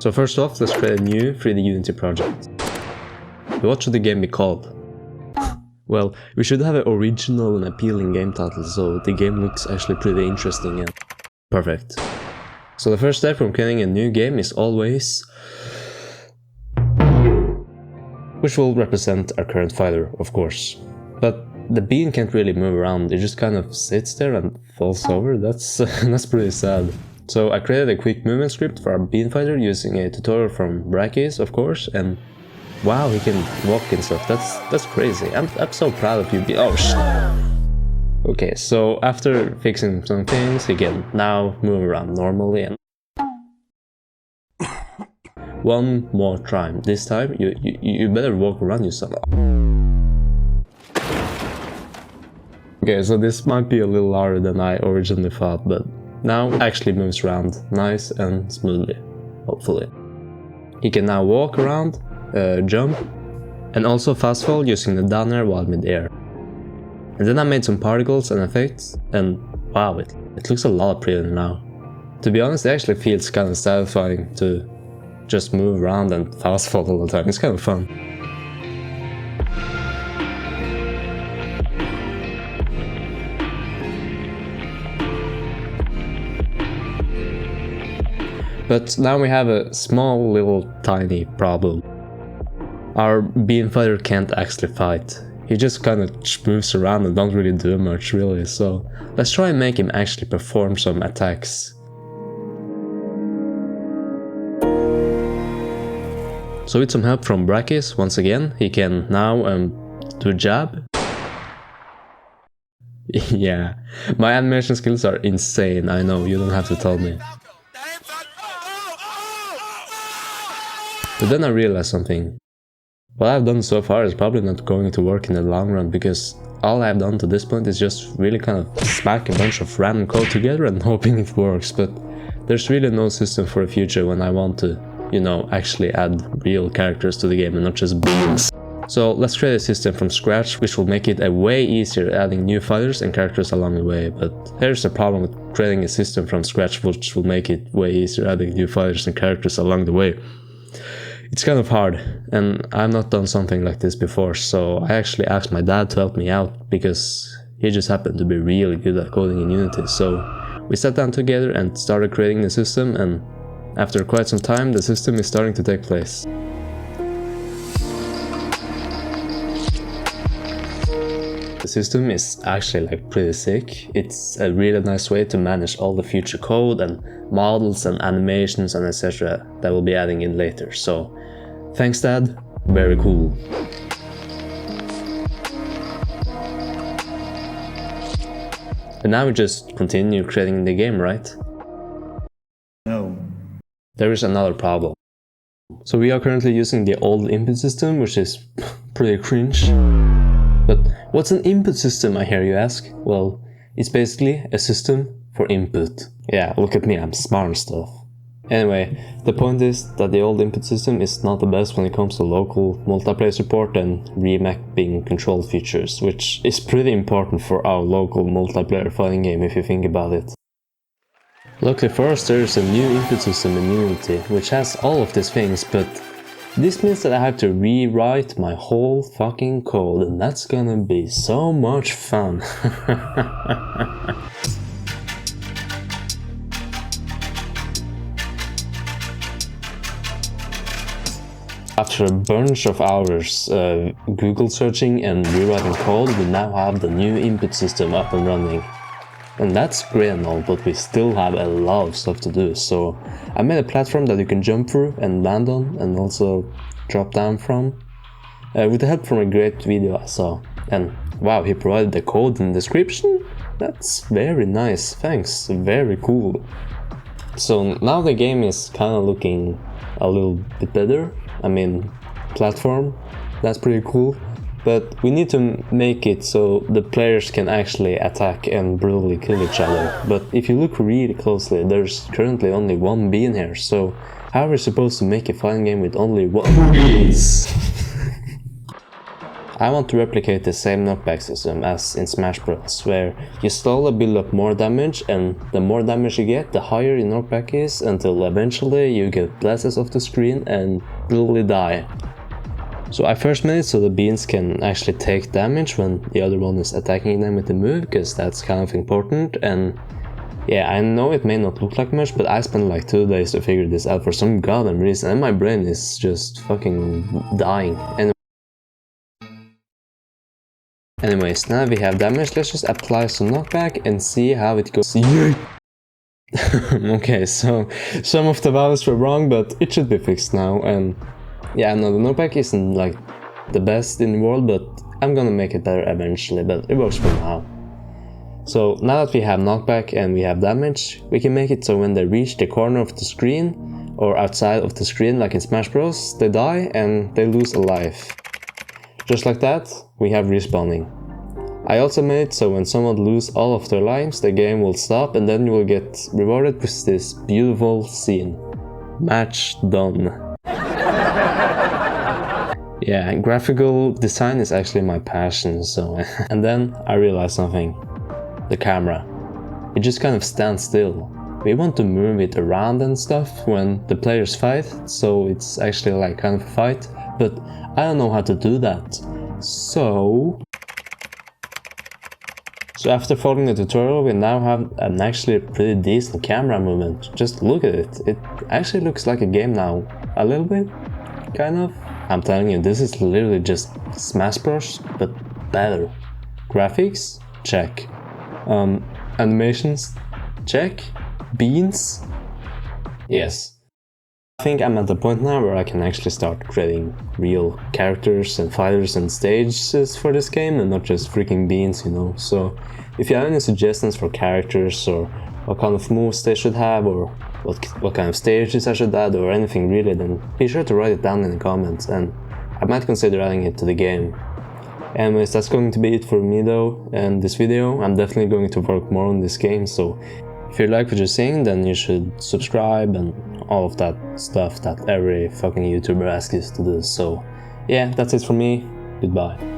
So first off, let's create a new 3D Unity project. What should the game be called? Well, we should have an original and appealing game title, so the game looks actually pretty interesting and perfect. So the first step from creating a new game is always... which will represent our current fighter, of course. But the bean can't really move around, it just kind of sits there and falls over. That's pretty sad. So I created a quick movement script for our bean fighter using a tutorial from Brackies, of course, and wow, he can walk and stuff. That's crazy. I'm so proud of you. Oh shit. Okay, so after fixing some things, he can now move around normally. And one more time. This time you better walk around yourself. Okay, so this might be a little harder than I originally thought, but now actually moves around nice and smoothly, hopefully. He can now walk around, jump, and also fast fall using the down air while mid-air. And then I made some particles and effects, and wow, it looks a lot prettier now. To be honest, it actually feels kind of satisfying to just move around and fast fall all the time. It's kind of fun. But now we have a small little tiny problem. Our bean fighter can't actually fight. He just kind of moves around and don't really do much really, so let's try and make him actually perform some attacks. So with some help from Brackies, once again, he can now do a jab. Yeah, my animation skills are insane, I know, you don't have to tell me. But then I realized something. What I've done so far is probably not going to work in the long run, because all I've done to this point is just really kind of smack a bunch of random code together and hoping it works, but there's really no system for the future when I want to, you know, actually add real characters to the game and not just beans. So let's create a system from scratch which will make it a way easier adding new fighters and characters along the way, but here's the problem with creating a system from scratch which will make it way easier adding new fighters and characters along the way. It's kind of hard, and I've not done something like this before, so I actually asked my dad to help me out, because he just happened to be really good at coding in Unity. So we sat down together and started creating the system, and after quite some time the system is starting to take place. The system is actually like pretty sick. It's a really nice way to manage all the future code and models and animations and etc. that we'll be adding in later. So thanks Dad, very cool. And now we just continue creating the game, right? No. There is another problem. So we are currently using the old input system, which is pretty cringe. But what's an input system, I hear you ask? Well, it's basically a system for input. Yeah, look at me, I'm smart and stuff. Anyway, the point is that the old input system is not the best when it comes to local multiplayer support and remapping control features, which is pretty important for our local multiplayer fighting game if you think about it. Luckily for us, there is a new input system in Unity, which has all of these things, but this means that I have to rewrite my whole fucking code, and that's gonna be so much fun. After a bunch of hours Google searching and rewriting code, we now have the new input system up and running. And that's great and all, but we still have a lot of stuff to do. So I made a platform that you can jump through and land on and also drop down from, with the help from a great video I saw. And wow, he provided the code in the description? That's very nice, thanks, very cool. So now the game is kind of looking a little bit better. I mean, platform, that's pretty cool. But we need to make it so the players can actually attack and brutally kill each other. But if you look really closely, there's currently only one bean here, so how are we supposed to make a fighting game with only one bean? I want to replicate the same knockback system as in Smash Bros, where you slowly build up more damage, and the more damage you get, the higher your knockback is, until eventually you get blasted off the screen and literally die. So I first made it so the beans can actually take damage when the other one is attacking them with the move, because that's kind of important. And yeah, I know it may not look like much, but I spent like 2 days to figure this out for some goddamn reason, and my brain is just fucking dying. Anyways, now that we have damage, let's just apply some knockback and see how it goes. Okay, so some of the values were wrong, but it should be fixed now. And yeah, no, the knockback isn't like the best in the world, but I'm gonna make it better eventually, but it works for now. So now that we have knockback and we have damage, we can make it so when they reach the corner of the screen or outside of the screen like in Smash Bros, they die and they lose a life. Just like that, we have respawning. I also made it so when someone loses all of their lives, the game will stop and then you will get rewarded with this beautiful scene. Match done. Yeah, graphical design is actually my passion, so... And then I realized something. The camera. It just kind of stands still. We want to move it around and stuff when the players fight, so it's actually like kind of a fight, but I don't know how to do that. So after following the tutorial, we now have an actually pretty decent camera movement. Just look at it. It actually looks like a game now. A little bit, kind of. I'm telling you, this is literally just Smash Bros, but better. Graphics? Check. Animations? Check. Beans? Yes. I think I'm at the point now where I can actually start creating real characters and fighters and stages for this game and not just freaking beans, you know. So if you have any suggestions for characters or what kind of moves they should have or what kind of stages I should add or anything really, then be sure to write it down in the comments and I might consider adding it to the game. Anyways, that's going to be it for me though and this video. I'm definitely going to work more on this game, so if you like what you're seeing, then you should subscribe and all of that stuff that every fucking YouTuber asks you to do. So yeah, that's it for me. Goodbye.